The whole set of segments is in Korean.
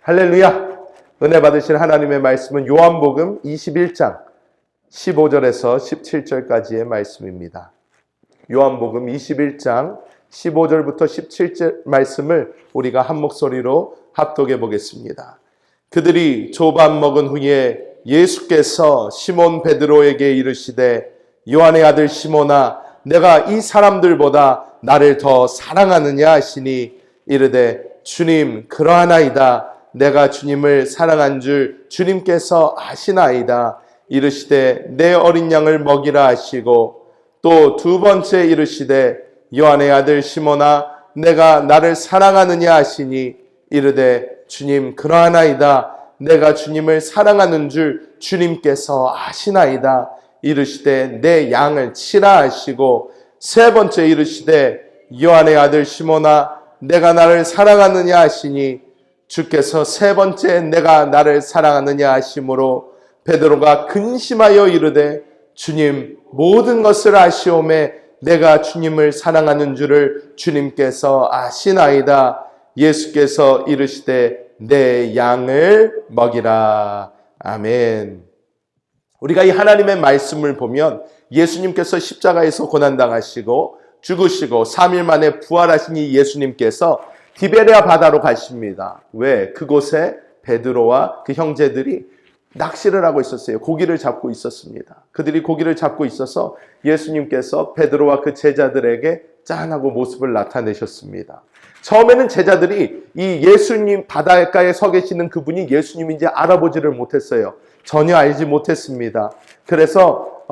할렐루야! 은혜 받으실 하나님의 말씀은 요한복음 21장 15절에서 17절까지의 말씀입니다. 요한복음 21장 15절부터 17절 말씀을 우리가 한 목소리로 합독해 보겠습니다. 그들이 조반 먹은 후에 예수께서 시몬 베드로에게 이르시되 요한의 아들 시몬아 내가 이 사람들보다 나를 더 사랑하느냐 하시니 이르되 주님 그러하나이다. 내가 주님을 사랑한 줄 주님께서 아시나이다. 이르시되 내 어린 양을 먹이라 하시고 또 두 번째 이르시되 요한의 아들 시몬아 내가 나를 사랑하느냐 하시니 이르되 주님 그러하나이다. 내가 주님을 사랑하는 줄 주님께서 아시나이다. 이르시되 내 양을 치라 하시고 세 번째 이르시되 요한의 아들 시몬아 내가 나를 사랑하느냐 하시니 주께서 세 번째 내가 나를 사랑하느냐 하심으로 베드로가 근심하여 이르되 주님 모든 것을 아시오매 내가 주님을 사랑하는 줄을 주님께서 아시나이다. 예수께서 이르시되 내 양을 먹이라. 아멘. 우리가 이 하나님의 말씀을 보면 예수님께서 십자가에서 고난당하시고 죽으시고 3일 만에 부활하신 이 예수님께서 디베레아 바다로 가십니다. 왜? 그곳에 베드로와 그 형제들이 낚시를 하고 있었어요. 고기를 잡고 있었습니다. 그들이 고기를 잡고 있어서 예수님께서 베드로와 그 제자들에게 짠하고 모습을 나타내셨습니다. 처음에는 제자들이 이 예수님 바닷가에 서 계시는 그분이 예수님인지 알아보지를 못했어요. 전혀 알지 못했습니다. 그래서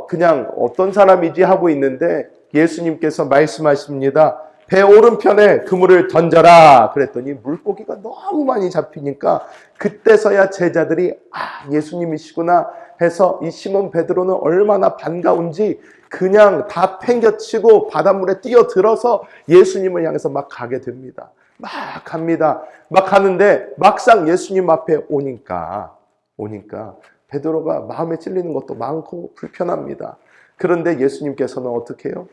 그냥 어떤 사람이지 하고 있는데 예수님께서 말씀하십니다. 배 오른편에 그물을 던져라. 그랬더니 물고기가 너무 많이 잡히니까 그때서야 제자들이 예수님이시구나 해서 이 시몬 베드로는 얼마나 반가운지 그냥 다 팽겨치고 바닷물에 뛰어들어서 예수님을 향해서 막 가게 됩니다. 막 갑니다. 막 가는데 막상 예수님 앞에 오니까 베드로가 마음에 찔리는 것도 많고 불편합니다. 그런데 예수님께서는 어떻게 해요?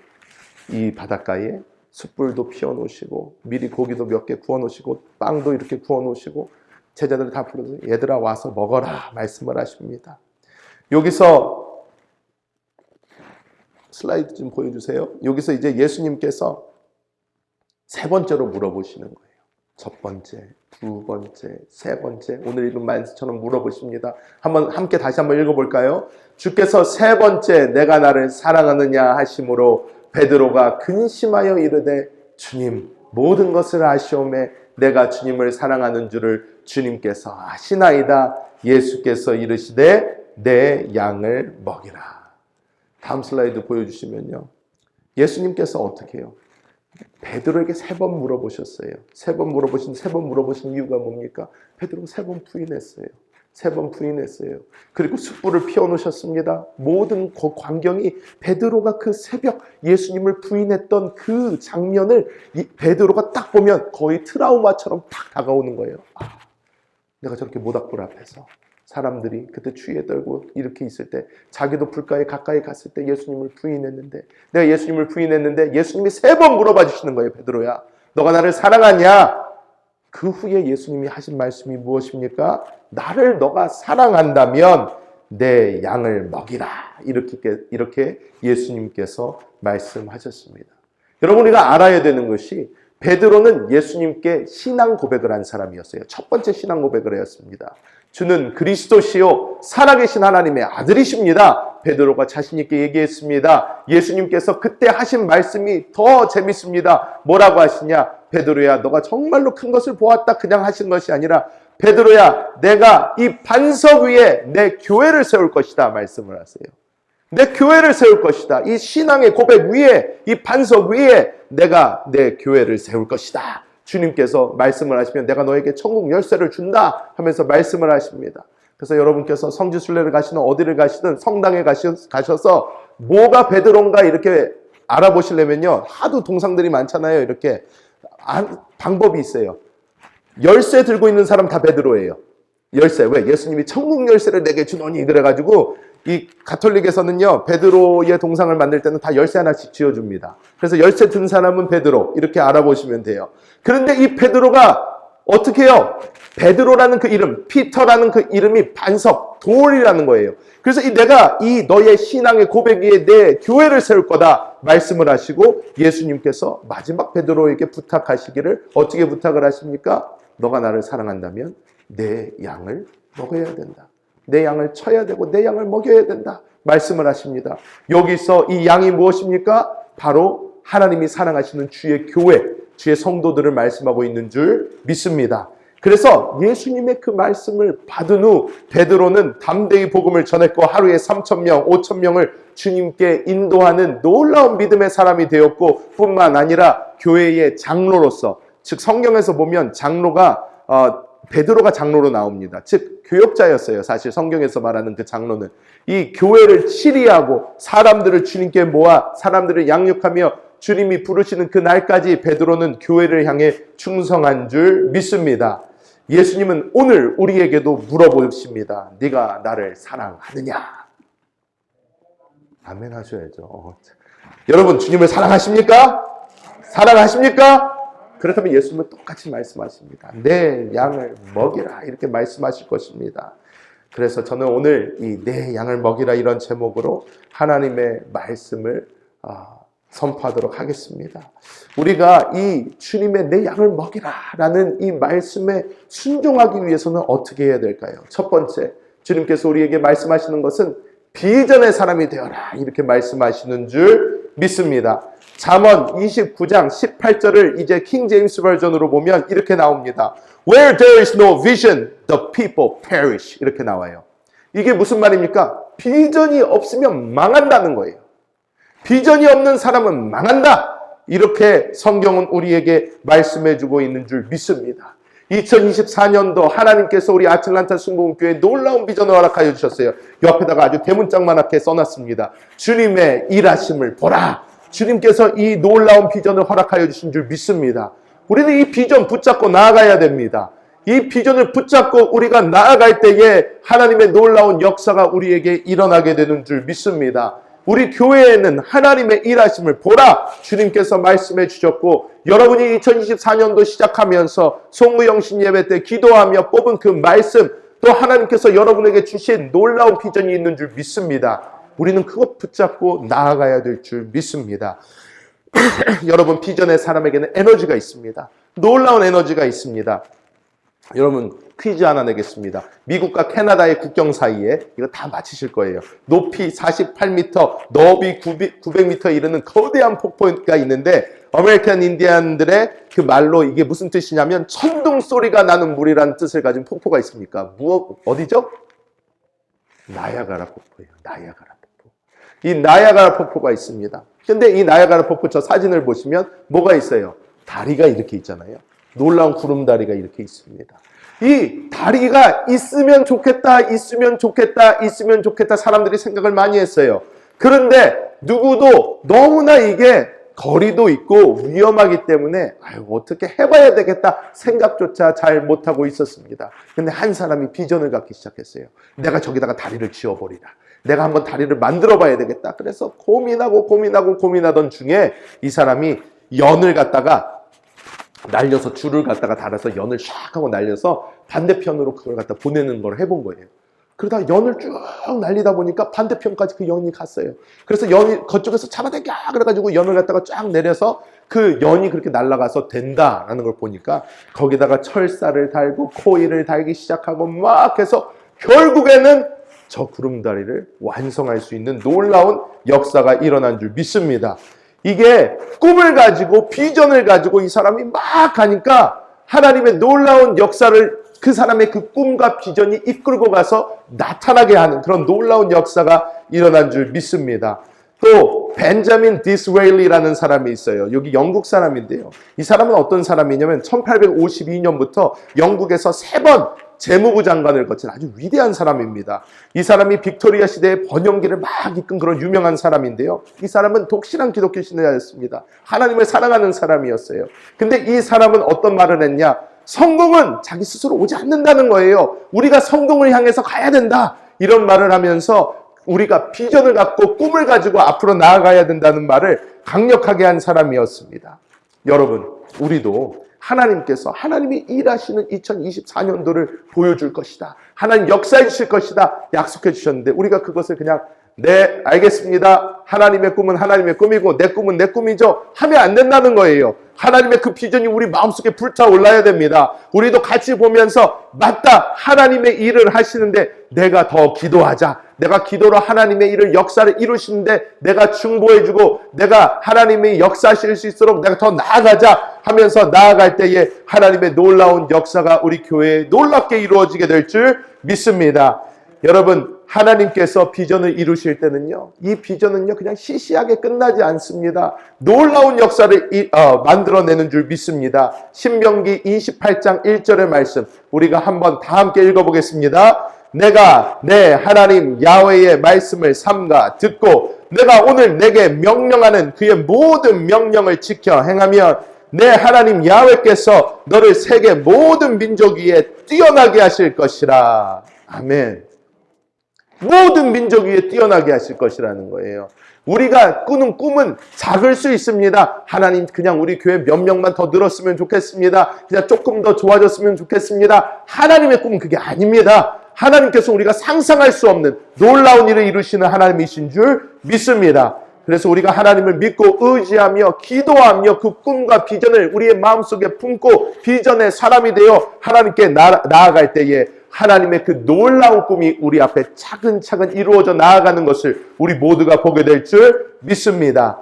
이 바닷가에 숯불도 피워놓으시고 미리 고기도 몇 개 구워놓으시고 빵도 이렇게 구워놓으시고 제자들을 다 불러서 얘들아 와서 먹어라 말씀을 하십니다. 여기서 슬라이드 좀 보여주세요. 여기서 이제 예수님께서 세 번째로 물어보시는 거예요. 첫 번째, 두 번째, 세 번째. 오늘 읽은 말씀처럼 물어보십니다. 함께 다시 한번 읽어볼까요? 주께서 세 번째 내가 나를 사랑하느냐 하심으로 베드로가 근심하여 이르되 주님 모든 것을 아시오매 내가 주님을 사랑하는 줄을 주님께서 아시나이다. 예수께서 이르시되 내 양을 먹이라. 다음 슬라이드 보여주시면요. 예수님께서 어떻게 해요? 베드로에게 세 번 물어보셨어요. 세 번 물어보신 이유가 뭡니까? 베드로가 세 번 부인했어요. 그리고 숯불을 피워놓으셨습니다. 모든 그 광경이 베드로가 그 새벽 예수님을 부인했던 그 장면을 베드로가 딱 보면 거의 트라우마처럼 딱 다가오는 거예요. 내가 저렇게 모닥불 앞에서 사람들이 그때 추위에 떨고 이렇게 있을 때 자기도 불가에 가까이 갔을 때 예수님을 부인했는데 내가 예수님을 부인했는데 예수님이 세 번 물어봐 주시는 거예요. 베드로야 너가 나를 사랑하냐? 그 후에 예수님이 하신 말씀이 무엇입니까? 나를 너가 사랑한다면 내 양을 먹이라. 이렇게 예수님께서 말씀하셨습니다. 여러분 우리가 알아야 되는 것이 베드로는 예수님께 신앙 고백을 한 사람이었어요. 첫 번째 신앙 고백을 하였습니다. 주는 그리스도시요 살아계신 하나님의 아들이십니다. 베드로가 자신 있게 얘기했습니다. 예수님께서 그때 하신 말씀이 더 재밌습니다. 뭐라고 하시냐? 베드로야 너가 정말로 큰 것을 보았다 그냥 하신 것이 아니라 베드로야 내가 이 반석 위에 내 교회를 세울 것이다 말씀을 하세요. 내 교회를 세울 것이다. 이 신앙의 고백 위에 이 반석 위에 내가 내 교회를 세울 것이다. 주님께서 말씀을 하시면 내가 너에게 천국 열쇠를 준다 하면서 말씀을 하십니다. 그래서 여러분께서 성지순례를 가시든 어디를 가시든 성당에 가셔서 뭐가 베드로인가 이렇게 알아보시려면요. 하도 동상들이 많잖아요. 이렇게 방법이 있어요. 열쇠 들고 있는 사람 다 베드로예요. 열쇠. 왜? 예수님이 천국 열쇠를 내게 주노니 그래가지고 이 가톨릭에서는요. 베드로의 동상을 만들 때는 다 열쇠 하나씩 쥐어줍니다. 그래서 열쇠 든 사람은 베드로 이렇게 알아보시면 돼요. 그런데 이 베드로가 어떻게 해요? 베드로라는 그 이름, 피터라는 그 이름이 반석, 돌이라는 거예요. 그래서 내가 이 너의 신앙의 고백 위에 내 교회를 세울 거다 말씀을 하시고 예수님께서 마지막 베드로에게 부탁하시기를 어떻게 부탁을 하십니까? 너가 나를 사랑한다면 내 양을 먹어야 된다. 내 양을 쳐야 되고 내 양을 먹여야 된다 말씀을 하십니다. 여기서 이 양이 무엇입니까? 바로 하나님이 사랑하시는 주의 교회, 주의 성도들을 말씀하고 있는 줄 믿습니다. 그래서 예수님의 그 말씀을 받은 후 베드로는 담대히 복음을 전했고 하루에 3,000명, 5,000명을 주님께 인도하는 놀라운 믿음의 사람이 되었고 뿐만 아니라 교회의 장로로서, 즉 성경에서 보면 장로가 베드로가 장로로 나옵니다. 즉 교역자였어요. 사실 성경에서 말하는 그 장로는 이 교회를 치리하고 사람들을 주님께 모아 사람들을 양육하며 주님이 부르시는 그 날까지 베드로는 교회를 향해 충성한 줄 믿습니다. 예수님은 오늘 우리에게도 물어보십니다. 네가 나를 사랑하느냐? 아멘 하셔야죠. 여러분 주님을 사랑하십니까? 사랑하십니까? 그렇다면 예수님은 똑같이 말씀하십니다. 내 양을 먹이라 이렇게 말씀하실 것입니다. 그래서 저는 오늘 이 내 양을 먹이라 이런 제목으로 하나님의 말씀을 선포하도록 하겠습니다. 우리가 이 주님의 내 양을 먹이라 라는 이 말씀에 순종하기 위해서는 어떻게 해야 될까요? 첫 번째, 주님께서 우리에게 말씀하시는 것은 비전의 사람이 되어라 이렇게 말씀하시는 줄 믿습니다. 잠언 29장 18절을 이제 킹 제임스 버전으로 보면 이렇게 나옵니다. Where there is no vision, the people perish 이렇게 나와요. 이게 무슨 말입니까? 비전이 없으면 망한다는 거예요. 비전이 없는 사람은 망한다. 이렇게 성경은 우리에게 말씀해주고 있는 줄 믿습니다. 2024년도 하나님께서 우리 아틀란타 순복음교회에 놀라운 비전을 허락하여 주셨어요. 옆에다가 아주 대문짝만하게 써놨습니다. 주님의 일하심을 보라. 주님께서 이 놀라운 비전을 허락하여 주신 줄 믿습니다. 우리는 이 비전 붙잡고 나아가야 됩니다. 이 비전을 붙잡고 우리가 나아갈 때에 하나님의 놀라운 역사가 우리에게 일어나게 되는 줄 믿습니다. 우리 교회에는 하나님의 일하심을 보라 주님께서 말씀해 주셨고 여러분이 2024년도 시작하면서 송무영신 예배 때 기도하며 뽑은 그 말씀 또 하나님께서 여러분에게 주신 놀라운 비전이 있는 줄 믿습니다. 우리는 그것 붙잡고 나아가야 될 줄 믿습니다. 여러분 비전의 사람에게는 에너지가 있습니다. 놀라운 에너지가 있습니다. 여러분 퀴즈 하나 내겠습니다. 미국과 캐나다의 국경 사이에 이거 다 맞히실 거예요. 높이 48m, 너비 900m 이르는 거대한 폭포가 있는데 아메리칸 인디안들의 그 말로 이게 무슨 뜻이냐면 천둥 소리가 나는 물이라는 뜻을 가진 폭포가 있습니까? 어디죠? 나야가라 폭포예요. 나야가라 폭포. 이 나야가라 폭포가 있습니다. 근데 이 나야가라 폭포 저 사진을 보시면 뭐가 있어요? 다리가 이렇게 있잖아요. 놀라운 구름다리가 이렇게 있습니다. 이 다리가 있으면 좋겠다, 있으면 좋겠다, 있으면 좋겠다 사람들이 생각을 많이 했어요. 그런데 누구도 너무나 이게 거리도 있고 위험하기 때문에 어떻게 해봐야 되겠다 생각조차 잘 못하고 있었습니다. 근데 한 사람이 비전을 갖기 시작했어요. 내가 저기다가 다리를 지어버리라. 내가 한번 다리를 만들어 봐야 되겠다. 그래서 고민하던 중에 이 사람이 연을 갖다가 날려서 줄을 갖다가 달아서 연을 샥 하고 날려서 반대편으로 그걸 갖다 보내는 걸 해본 거예요. 그러다 연을 쭉 날리다 보니까 반대편까지 그 연이 갔어요. 그래서 연이 그쪽에서 잡아당겨 그래가지고 연을 갖다가 쫙 내려서 그 연이 그렇게 날아가서 된다라는 걸 보니까 거기다가 철사를 달고 코일을 달기 시작하고 막 해서 결국에는 저 구름다리를 완성할 수 있는 놀라운 역사가 일어난 줄 믿습니다. 이게 꿈을 가지고 비전을 가지고 이 사람이 막 가니까 하나님의 놀라운 역사를 그 사람의 그 꿈과 비전이 이끌고 가서 나타나게 하는 그런 놀라운 역사가 일어난 줄 믿습니다. 또 벤자민 디스레일리라는 사람이 있어요. 여기 영국 사람인데요. 이 사람은 어떤 사람이냐면 1852년부터 영국에서 3번 재무부 장관을 거친 아주 위대한 사람입니다. 이 사람이 빅토리아 시대의 번영기를 막 이끈 그런 유명한 사람인데요. 이 사람은 독실한 기독교 신자였습니다. 하나님을 사랑하는 사람이었어요. 근데 이 사람은 어떤 말을 했냐? 성공은 자기 스스로 오지 않는다는 거예요. 우리가 성공을 향해서 가야 된다. 이런 말을 하면서 우리가 비전을 갖고 꿈을 가지고 앞으로 나아가야 된다는 말을 강력하게 한 사람이었습니다. 여러분, 우리도 하나님께서 하나님이 일하시는 2024년도를 보여줄 것이다. 하나님 역사해 주실 것이다. 약속해 주셨는데 우리가 그것을 그냥 네, 알겠습니다. 하나님의 꿈은 하나님의 꿈이고 내 꿈은 내 꿈이죠. 하면 안 된다는 거예요. 하나님의 그 비전이 우리 마음속에 불타올라야 됩니다. 우리도 같이 보면서 맞다. 하나님의 일을 하시는데 내가 더 기도하자. 내가 기도로 하나님의 일을 역사를 이루시는데 내가 중보해주고 내가 하나님이 역사하실 수 있도록 내가 더 나아가자 하면서 나아갈 때에 하나님의 놀라운 역사가 우리 교회에 놀랍게 이루어지게 될 줄 믿습니다. 여러분, 하나님께서 비전을 이루실 때는요, 이 비전은요 그냥 시시하게 끝나지 않습니다. 놀라운 역사를 만들어내는 줄 믿습니다. 신명기 28장 1절의 말씀 우리가 한번 다 함께 읽어보겠습니다. 내가 내 하나님 야훼의 말씀을 삼가 듣고 내가 오늘 내게 명령하는 그의 모든 명령을 지켜 행하면 내 하나님 야훼께서 너를 세계 모든 민족 위에 뛰어나게 하실 것이라. 아멘. 모든 민족 위에 뛰어나게 하실 것이라는 거예요. 우리가 꾸는 꿈은 작을 수 있습니다. 하나님 그냥 우리 교회 몇 명만 더 늘었으면 좋겠습니다. 그냥 조금 더 좋아졌으면 좋겠습니다. 하나님의 꿈은 그게 아닙니다. 하나님께서 우리가 상상할 수 없는 놀라운 일을 이루시는 하나님이신 줄 믿습니다. 그래서 우리가 하나님을 믿고 의지하며 기도하며 그 꿈과 비전을 우리의 마음속에 품고 비전의 사람이 되어 하나님께 나아갈 때에 하나님의 그 놀라운 꿈이 우리 앞에 차근차근 이루어져 나아가는 것을 우리 모두가 보게 될 줄 믿습니다.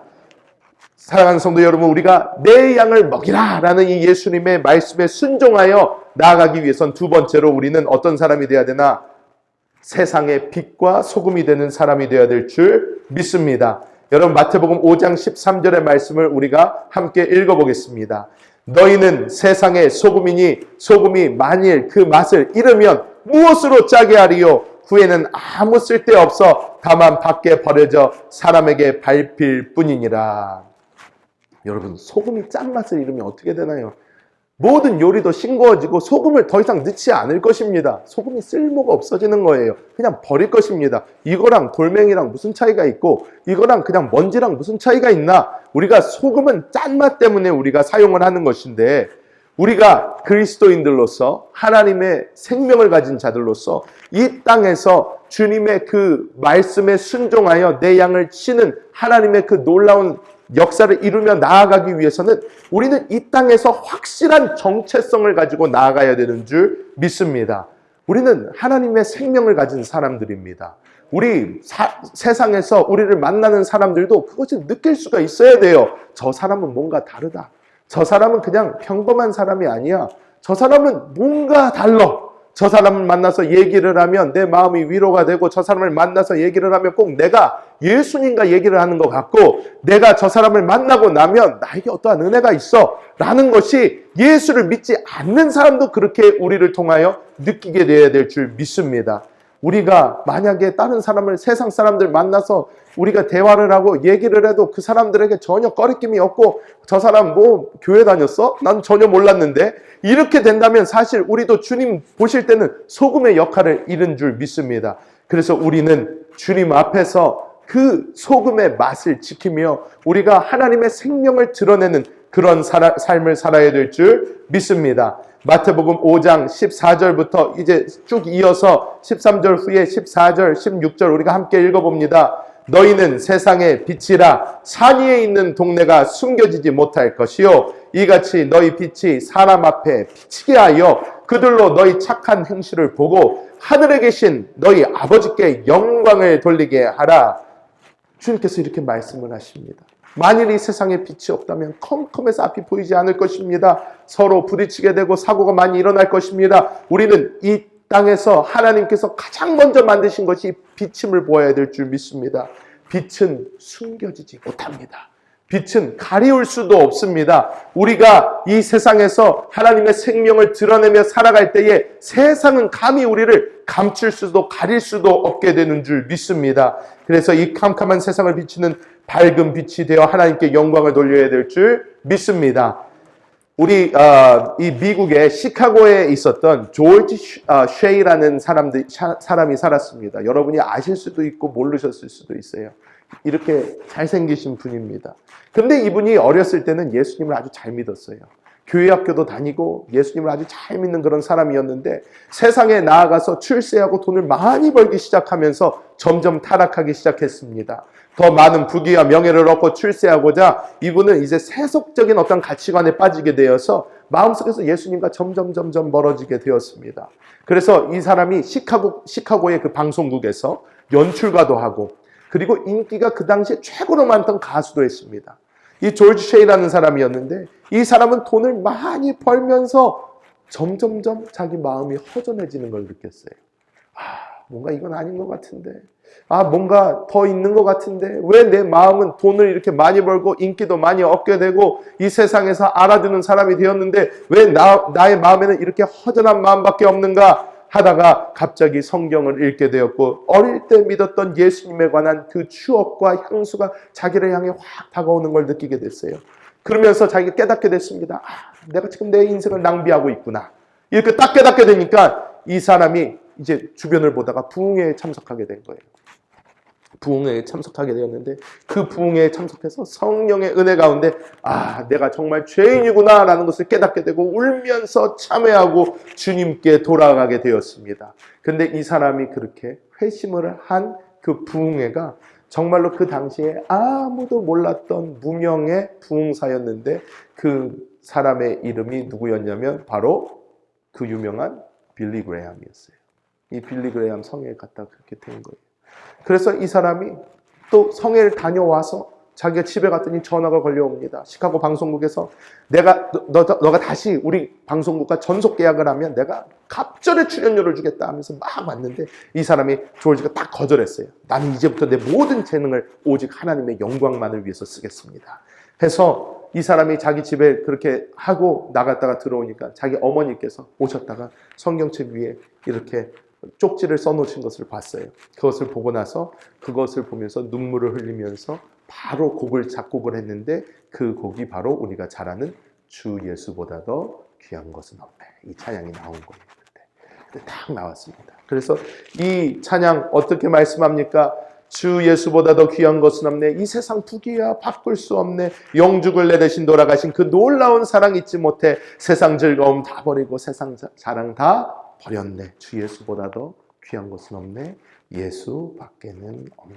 사랑하는 성도 여러분, 우리가 내 양을 먹이라 라는 이 예수님의 말씀에 순종하여 나아가기 위해선 두 번째로 우리는 어떤 사람이 되어야 되나? 세상의 빛과 소금이 되는 사람이 되어야 될 줄 믿습니다. 여러분, 마태복음 5장 13절의 말씀을 우리가 함께 읽어보겠습니다. 너희는 세상의 소금이니 소금이 만일 그 맛을 잃으면 무엇으로 짜게 하리요? 후에는 아무 쓸데없어 다만 밖에 버려져 사람에게 밟힐 뿐이니라. 여러분, 소금이 짠맛을 잃으면 어떻게 되나요? 모든 요리도 싱거워지고 소금을 더 이상 넣지 않을 것입니다. 소금이 쓸모가 없어지는 거예요. 그냥 버릴 것입니다. 이거랑 돌멩이랑 무슨 차이가 있고 이거랑 그냥 먼지랑 무슨 차이가 있나? 우리가 소금은 짠맛 때문에 우리가 사용을 하는 것인데 우리가 그리스도인들로서 하나님의 생명을 가진 자들로서 이 땅에서 주님의 그 말씀에 순종하여 내 양을 치는 하나님의 그 놀라운 역사를 이루며 나아가기 위해서는 우리는 이 땅에서 확실한 정체성을 가지고 나아가야 되는 줄 믿습니다. 우리는 하나님의 생명을 가진 사람들입니다. 우리 세상에서 우리를 만나는 사람들도 그것을 느낄 수가 있어야 돼요. 저 사람은 뭔가 다르다. 저 사람은 그냥 평범한 사람이 아니야. 저 사람은 뭔가 달라. 저 사람을 만나서 얘기를 하면 내 마음이 위로가 되고 저 사람을 만나서 얘기를 하면 꼭 내가 예수님과 얘기를 하는 것 같고 내가 저 사람을 만나고 나면 나에게 어떠한 은혜가 있어 라는 것이 예수를 믿지 않는 사람도 그렇게 우리를 통하여 느끼게 되어야 될 줄 믿습니다. 우리가 만약에 다른 사람을 세상 사람들 만나서 우리가 대화를 하고 얘기를 해도 그 사람들에게 전혀 꺼리낌이 없고 저 사람 뭐 교회 다녔어? 난 전혀 몰랐는데 이렇게 된다면 사실 우리도 주님 보실 때는 소금의 역할을 잃은 줄 믿습니다. 그래서 우리는 주님 앞에서 그 소금의 맛을 지키며 우리가 하나님의 생명을 드러내는 그런 삶을 살아야 될 줄 믿습니다. 마태복음 5장 14절부터 이제 쭉 이어서 13절 후에 14절, 16절 우리가 함께 읽어봅니다. 너희는 세상의 빛이라 산 위에 있는 동네가 숨겨지지 못할 것이요 이같이 너희 빛이 사람 앞에 비치게 하여 그들로 너희 착한 행실을 보고 하늘에 계신 너희 아버지께 영광을 돌리게 하라. 주님께서 이렇게 말씀을 하십니다. 만일 이 세상에 빛이 없다면 컴컴해서 앞이 보이지 않을 것입니다. 서로 부딪히게 되고 사고가 많이 일어날 것입니다. 우리는 이 땅에서 하나님께서 가장 먼저 만드신 것이 빛임을 보아야 될 줄 믿습니다. 빛은 숨겨지지 못합니다. 빛은 가리울 수도 없습니다. 우리가 이 세상에서 하나님의 생명을 드러내며 살아갈 때에 세상은 감히 우리를 감출 수도 가릴 수도 없게 되는 줄 믿습니다. 그래서 이 캄캄한 세상을 비추는 밝은 빛이 되어 하나님께 영광을 돌려야 될 줄 믿습니다. 우리 이 미국의 시카고에 있었던 조지 쉐이라는 사람이 살았습니다. 여러분이 아실 수도 있고 모르셨을 수도 있어요. 이렇게 잘생기신 분입니다. 근데 이분이 어렸을 때는 예수님을 아주 잘 믿었어요. 교회 학교도 다니고 예수님을 아주 잘 믿는 그런 사람이었는데 세상에 나아가서 출세하고 돈을 많이 벌기 시작하면서 점점 타락하기 시작했습니다. 더 많은 부귀와 명예를 얻고 출세하고자 이분은 이제 세속적인 어떤 가치관에 빠지게 되어서 마음속에서 예수님과 점점 멀어지게 되었습니다. 그래서 이 사람이 시카고의 그 방송국에서 연출가도 하고 그리고 인기가 그 당시에 최고로 많던 가수도 했습니다. 이 조지 셰이라는 사람이었는데 이 사람은 돈을 많이 벌면서 점점 자기 마음이 허전해지는 걸 느꼈어요. 뭔가 이건 아닌 것 같은데, 뭔가 더 있는 것 같은데 왜 내 마음은 돈을 이렇게 많이 벌고 인기도 많이 얻게 되고 이 세상에서 알아주는 사람이 되었는데 왜 나의 마음에는 이렇게 허전한 마음밖에 없는가 하다가 갑자기 성경을 읽게 되었고 어릴 때 믿었던 예수님에 관한 그 추억과 향수가 자기를 향해 확 다가오는 걸 느끼게 됐어요. 그러면서 자기가 깨닫게 됐습니다. 내가 지금 내 인생을 낭비하고 있구나. 이렇게 딱 깨닫게 되니까 이 사람이 이제 주변을 보다가 부흥회에 참석하게 된 거예요. 부흥회에 참석하게 되었는데 그 부흥회에 참석해서 성령의 은혜 가운데 내가 정말 죄인이구나 라는 것을 깨닫게 되고 울면서 참회하고 주님께 돌아가게 되었습니다. 근데 이 사람이 그렇게 회심을 한 그 부흥회가 정말로 그 당시에 아무도 몰랐던 무명의 부흥사였는데 그 사람의 이름이 누구였냐면 바로 그 유명한 빌리 그레이엄이었어요. 이 빌리 그레이엄 성회에 갔다 그렇게 된 거예요. 그래서 이 사람이 또 성회를 다녀와서 자기가 집에 갔더니 전화가 걸려옵니다. 시카고 방송국에서 너가 다시 우리 방송국과 전속 계약을 하면 내가 갑절의 출연료를 주겠다 하면서 막 왔는데 이 사람이 조지가 딱 거절했어요. 나는 이제부터 내 모든 재능을 오직 하나님의 영광만을 위해서 쓰겠습니다. 해서 이 사람이 자기 집에 그렇게 하고 나갔다가 들어오니까 자기 어머니께서 오셨다가 성경책 위에 이렇게 쪽지를 써놓으신 것을 봤어요. 그것을 보고 나서 그것을 보면서 눈물을 흘리면서 바로 작곡을 했는데 그 곡이 바로 우리가 잘 아는 주 예수보다 더 귀한 것은 없네. 이 찬양이 나온 거예요. 그때 딱 나왔습니다. 그래서 이 찬양 어떻게 말씀합니까? 주 예수보다 더 귀한 것은 없네. 이 세상 부귀야 바꿀 수 없네. 영죽을 내 대신 돌아가신 그 놀라운 사랑 잊지 못해 세상 즐거움 다 버리고 세상 자랑 다 버렸네. 주 예수보다 더 귀한 것은 없네. 예수밖에는 없네.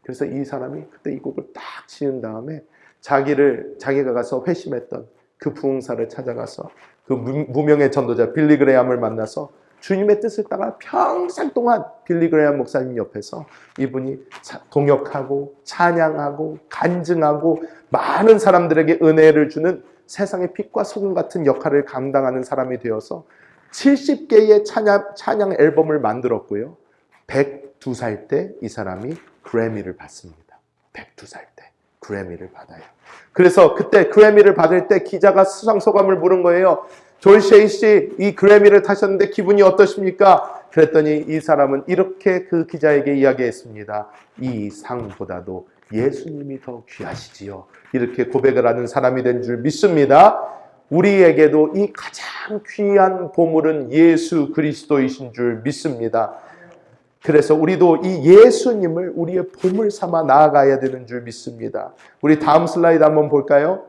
그래서 이 사람이 그때 이 곡을 딱 지은 다음에 자기가 가서 회심했던 그 부흥사를 찾아가서 그 무명의 전도자 빌리 그레이엄을 만나서 주님의 뜻을 따라 평생 동안 빌리 그레이엄 목사님 옆에서 이분이 동역하고 찬양하고 간증하고 많은 사람들에게 은혜를 주는 세상의 빛과 소금 같은 역할을 감당하는 사람이 되어서 70개의 찬양 앨범을 만들었고요. 102살 때 이 사람이 그래미를 받습니다. 102살 때 그래미를 받아요. 그래서 그때 그래미를 받을 때 기자가 수상소감을 물은 거예요. 조지 셰이 씨, 이 그래미를 타셨는데 기분이 어떠십니까? 그랬더니 이 사람은 이렇게 그 기자에게 이야기했습니다. 이 상보다도 예수님이 더 귀하시지요. 이렇게 고백을 하는 사람이 된 줄 믿습니다. 우리에게도 이 가장 귀한 보물은 예수 그리스도이신 줄 믿습니다. 그래서 우리도 이 예수님을 우리의 보물 삼아 나아가야 되는 줄 믿습니다. 우리 다음 슬라이드 한번 볼까요?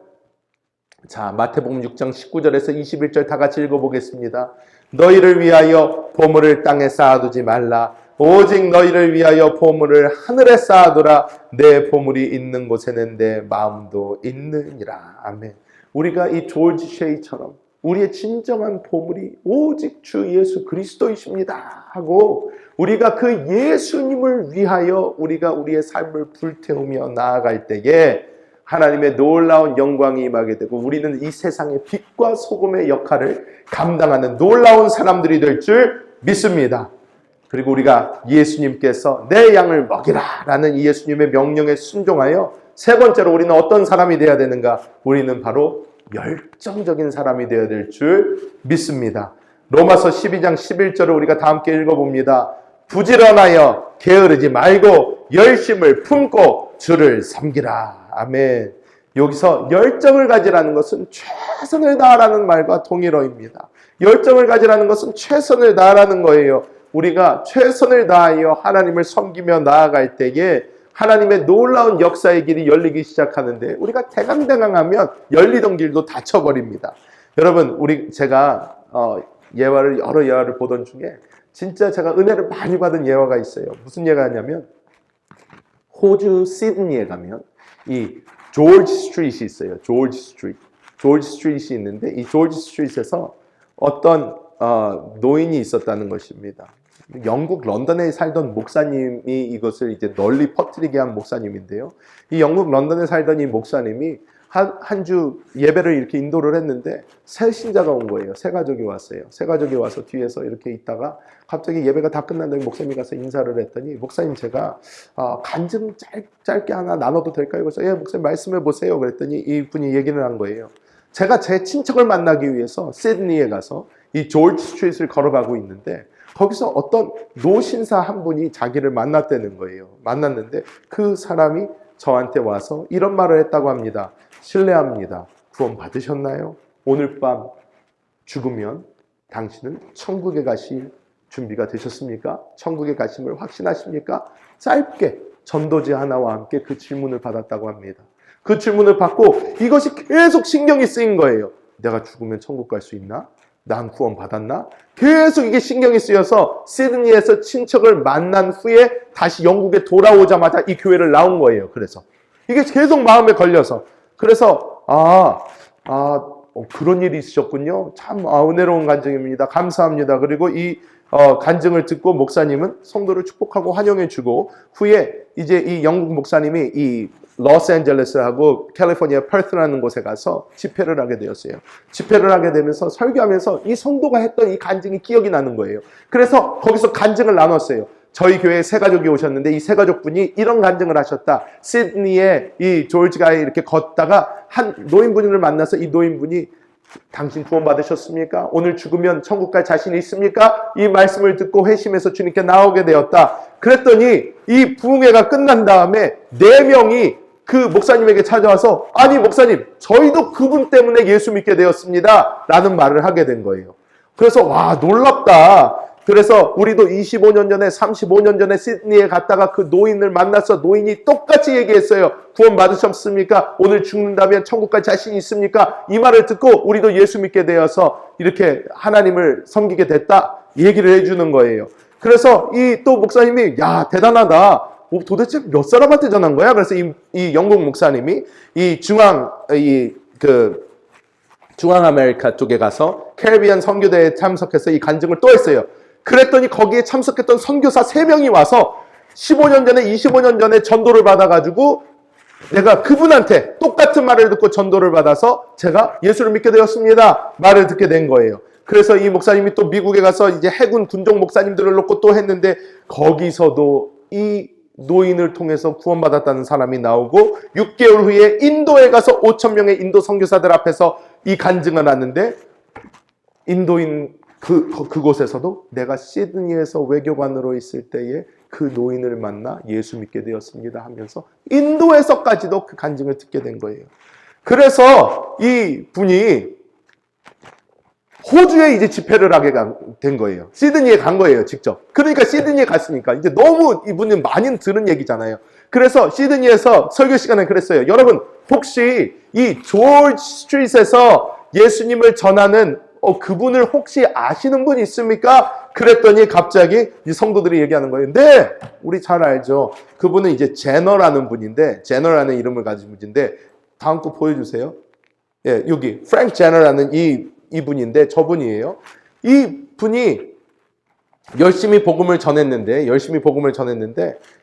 자, 마태복음 6장 19절에서 21절 다 같이 읽어보겠습니다. 너희를 위하여 보물을 땅에 쌓아두지 말라. 오직 너희를 위하여 보물을 하늘에 쌓아두라. 내 보물이 있는 곳에는 내 마음도 있느니라. 아멘. 우리가 이 조지 셰이처럼 우리의 진정한 보물이 오직 주 예수 그리스도이십니다 하고 우리가 그 예수님을 위하여 우리가 우리의 삶을 불태우며 나아갈 때에 하나님의 놀라운 영광이 임하게 되고 우리는 이 세상의 빛과 소금의 역할을 감당하는 놀라운 사람들이 될 줄 믿습니다. 그리고 우리가 예수님께서 내 양을 먹이라 라는 이 예수님의 명령에 순종하여 세 번째로 우리는 어떤 사람이 되어야 되는가? 우리는 바로 열정적인 사람이 되어야 될 줄 믿습니다. 로마서 12장 11절을 우리가 다 함께 읽어봅니다. 부지런하여 게으르지 말고 열심을 품고 주를 섬기라. 아멘. 여기서 열정을 가지라는 것은 최선을 다하라는 말과 동일어입니다. 열정을 가지라는 것은 최선을 다하라는 거예요. 우리가 최선을 다하여 하나님을 섬기며 나아갈 때에 하나님의 놀라운 역사의 길이 열리기 시작하는데 우리가 대강대강하면 열리던 길도 닫혀버립니다. 여러분, 제가 예화를 여러 예화를 보던 중에 진짜 제가 은혜를 많이 받은 예화가 있어요. 무슨 예화냐면 호주 시드니에 가면 이 조지 스트리트이 있어요. 조지 스트리트이 있는데 이 조지 스트리트에서 어떤 노인이 있었다는 것입니다. 영국 런던에 살던 목사님이 이것을 이제 널리 퍼뜨리게 한 목사님인데요. 이 영국 런던에 살던 이 목사님이 한 주 예배를 이렇게 인도를 했는데 새 신자가 온 거예요. 새 가족이 왔어요. 새 가족이 와서 뒤에서 이렇게 있다가 갑자기 예배가 다 끝난다고 목사님이 가서 인사를 했더니 목사님 제가 간증 짧게 하나 나눠도 될까요? 그래서 예, 목사님 말씀해 보세요. 그랬더니 이분이 얘기를 한 거예요. 제가 제 친척을 만나기 위해서 시드니에 가서 이 조지 스트리트를 걸어가고 있는데 거기서 어떤 노신사 한 분이 자기를 만났다는 거예요. 만났는데 그 사람이 저한테 와서 이런 말을 했다고 합니다. 실례합니다. 구원 받으셨나요? 오늘 밤 죽으면 당신은 천국에 가실 준비가 되셨습니까? 천국에 가심을 확신하십니까? 짧게 전도지 하나와 함께 그 질문을 받았다고 합니다. 그 질문을 받고 이것이 계속 신경이 쓰인 거예요. 내가 죽으면 천국 갈 수 있나? 난 구원 받았나? 계속 이게 신경이 쓰여서 시드니에서 친척을 만난 후에 다시 영국에 돌아오자마자 이 교회를 나온 거예요. 그래서 이게 계속 마음에 걸려서 그래서 그런 일이 있으셨군요. 참 은혜로운 간증입니다. 감사합니다. 그리고 이 간증을 듣고 목사님은 성도를 축복하고 환영해주고 후에 이제 이 영국 목사님이 이 로스앤젤레스하고 캘리포니아 퍼스라는 곳에 가서 집회를 하게 되었어요. 집회를 하게 되면서 설교하면서 이 성도가 했던 이 간증이 기억이 나는 거예요. 그래서 거기서 간증을 나눴어요. 저희 교회에 새 가족이 오셨는데 이 새 가족분이 이런 간증을 하셨다. 시드니에 이 조지가에 이렇게 걷다가 한 노인분을 만나서 이 노인분이 당신 구원 받으셨습니까? 오늘 죽으면 천국 갈 자신이 있습니까? 이 말씀을 듣고 회심해서 주님께 나오게 되었다. 그랬더니 이 부흥회가 끝난 다음에 4명이 그 목사님에게 찾아와서 아니 목사님 저희도 그분 때문에 예수 믿게 되었습니다 라는 말을 하게 된 거예요. 그래서 와 놀랍다. 그래서 우리도 25년 전에 35년 전에 시드니에 갔다가 그 노인을 만나서 노인이 똑같이 얘기했어요. 구원 받으셨습니까? 오늘 죽는다면 천국 갈 자신이 있습니까? 이 말을 듣고 우리도 예수 믿게 되어서 이렇게 하나님을 섬기게 됐다 얘기를 해주는 거예요. 그래서 이 또 목사님이 야 대단하다. 도대체 몇 사람한테 전한 거야? 그래서 이 영국 목사님이 이 중앙 아메리카 쪽에 가서 캐리비안 선교대에 참석해서 이 간증을 또 했어요. 그랬더니 거기에 참석했던 선교사 3명이 와서 15년 전에 25년 전에 전도를 받아가지고 내가 그분한테 똑같은 말을 듣고 전도를 받아서 제가 예수를 믿게 되었습니다. 말을 듣게 된 거예요. 그래서 이 목사님이 또 미국에 가서 이제 해군 군종 목사님들을 놓고 또 했는데 거기서도 이 노인을 통해서 구원받았다는 사람이 나오고 6개월 후에 인도에 가서 5,000명의 인도 선교사들 앞에서 이 간증을 하는데 인도인 그곳에서도 내가 시드니에서 외교관으로 있을 때에 그 노인을 만나 예수 믿게 되었습니다 하면서 인도에서까지도 그 간증을 듣게 된 거예요. 그래서 이 분이 호주에 이제 집회를 하게 된 거예요. 시드니에 간 거예요, 직접. 그러니까 시드니에 갔으니까 이제 너무 이분은 많이 들은 얘기잖아요. 그래서 시드니에서 설교 시간에 그랬어요. 여러분, 혹시 이 조지 스트리트에서 예수님을 전하는 그분을 혹시 아시는 분 있습니까? 그랬더니 갑자기 이 성도들이 얘기하는 거예요. 네, 우리 잘 알죠. 그분은 이제 제너라는 분인데, 제너라는 이름을 가진 분인데, 다음 거 보여주세요. 예, 여기 프랭크 제너라는 이분인데 저분이에요. 이 분이 열심히 복음을 전했는데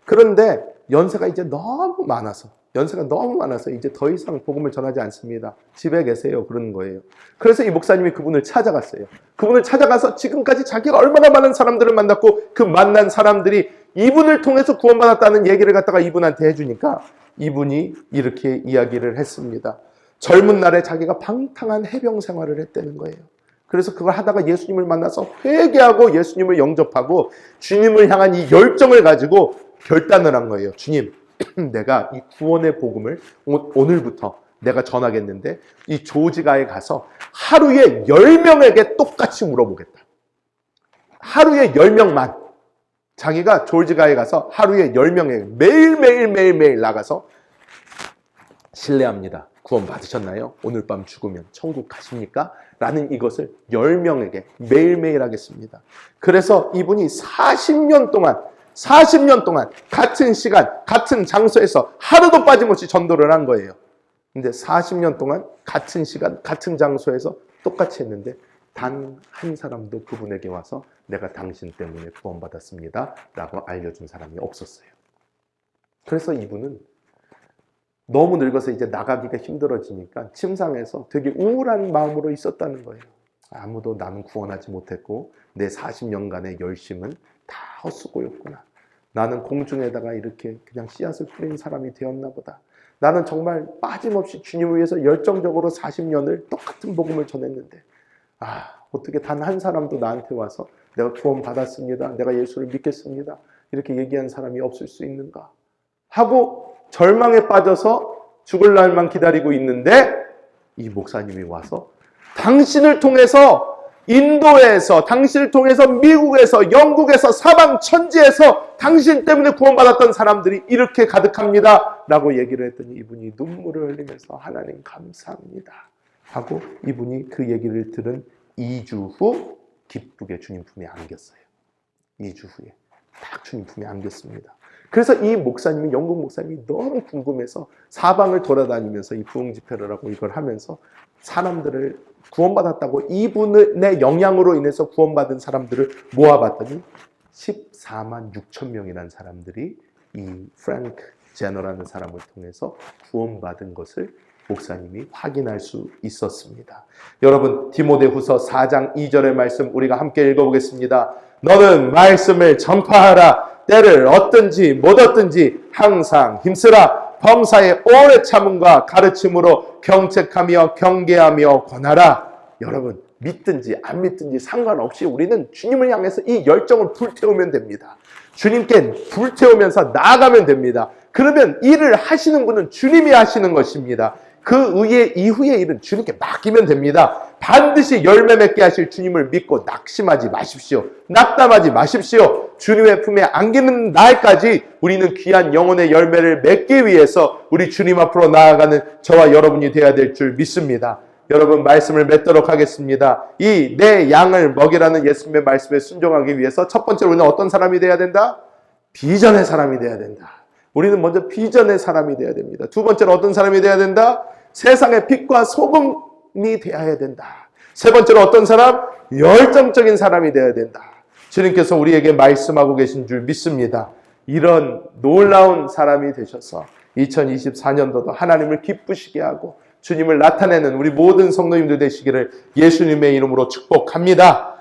그런데 연세가 너무 많아서 이제 더 이상 복음을 전하지 않습니다. 집에 계세요. 그러는 거예요. 그래서 이 목사님이 그분을 찾아갔어요. 그분을 찾아가서 지금까지 자기가 얼마나 많은 사람들을 만났고 그 만난 사람들이 이분을 통해서 구원받았다는 얘기를 갖다가 이분한테 해주니까 이분이 이렇게 이야기를 했습니다. 젊은 날에 자기가 방탕한 해병 생활을 했다는 거예요. 그래서 그걸 하다가 예수님을 만나서 회개하고 예수님을 영접하고 주님을 향한 이 열정을 가지고 결단을 한 거예요. 주님, 내가 이 구원의 복음을 오늘부터 내가 전하겠는데 이 조지가에 가서 하루에 10명에게 똑같이 물어보겠다. 하루에 10명만. 자기가 조지가에 가서 하루에 10명에 매일 나가서 실례합니다. 구원 받으셨나요? 오늘 밤 죽으면 천국 가십니까? 라는 이것을 10명에게 매일매일 하겠습니다. 그래서 이분이 40년 동안 같은 시간, 같은 장소에서 하루도 빠짐없이 전도를 한 거예요. 근데 40년 동안 같은 시간, 같은 장소에서 똑같이 했는데 단 한 사람도 그분에게 와서 내가 당신 때문에 구원받았습니다 라고 알려준 사람이 없었어요. 그래서 이분은 너무 늙어서 이제 나가기가 힘들어지니까 침상에서 되게 우울한 마음으로 있었다는 거예요. 아무도 나는 구원하지 못했고 내 40년간의 열심은 다 헛수고였구나. 나는 공중에다가 이렇게 그냥 씨앗을 뿌린 사람이 되었나 보다. 나는 정말 빠짐없이 주님을 위해서 열정적으로 40년을 똑같은 복음을 전했는데 어떻게 단 한 사람도 나한테 와서 내가 구원 받았습니다. 내가 예수를 믿겠습니다. 이렇게 얘기한 사람이 없을 수 있는가 하고 절망에 빠져서 죽을 날만 기다리고 있는데 이 목사님이 와서 당신을 통해서 인도에서, 당신을 통해서 미국에서, 영국에서, 사방 천지에서 당신 때문에 구원받았던 사람들이 이렇게 가득합니다 라고 얘기를 했더니 이분이 눈물을 흘리면서 하나님 감사합니다 하고 이분이 그 얘기를 들은 2주 후 기쁘게 주님 품에 안겼어요. 2주 후에 딱 주님 품에 안겼습니다. 그래서 이 목사님이, 영국 목사님이 너무 궁금해서 사방을 돌아다니면서 이 부흥 집회를 하고 이걸 하면서 사람들을 구원받았다고 이분의 영향으로 인해서 구원받은 사람들을 모아봤더니 14만 6천 명이라는 사람들이 이 프랭크 제너라는 사람을 통해서 구원받은 것을 목사님이 확인할 수 있었습니다. 여러분, 디모데후서 4장 2절의 말씀 우리가 함께 읽어보겠습니다. 너는 말씀을 전파하라. 때를 얻든지 못 얻든지 항상 힘쓰라. 범사에 오래 참음과 가르침으로 경책하며 경계하며 권하라. 여러분, 믿든지 안 믿든지 상관없이 우리는 주님을 향해서 이 열정을 불태우면 됩니다. 주님께 불태우면서 나아가면 됩니다. 그러면 일을 하시는 분은 주님이 하시는 것입니다. 그 이후의 일은 주님께 맡기면 됩니다. 반드시 열매 맺게 하실 주님을 믿고 낙심하지 마십시오. 낙담하지 마십시오. 주님의 품에 안기는 날까지 우리는 귀한 영혼의 열매를 맺기 위해서 우리 주님 앞으로 나아가는 저와 여러분이 되어야 될 줄 믿습니다. 여러분, 말씀을 맺도록 하겠습니다. 이 내 양을 먹이라는 예수님의 말씀에 순종하기 위해서 첫 번째로 우리는 어떤 사람이 되어야 된다? 비전의 사람이 되어야 된다. 우리는 먼저 비전의 사람이 되어야 됩니다. 두 번째로 어떤 사람이 되어야 된다? 세상의 빛과 소금이 되어야 된다. 세 번째로 어떤 사람? 열정적인 사람이 되어야 된다. 주님께서 우리에게 말씀하고 계신 줄 믿습니다. 이런 놀라운 사람이 되셔서 2024년도도 하나님을 기쁘시게 하고 주님을 나타내는 우리 모든 성도님들 되시기를 예수님의 이름으로 축복합니다.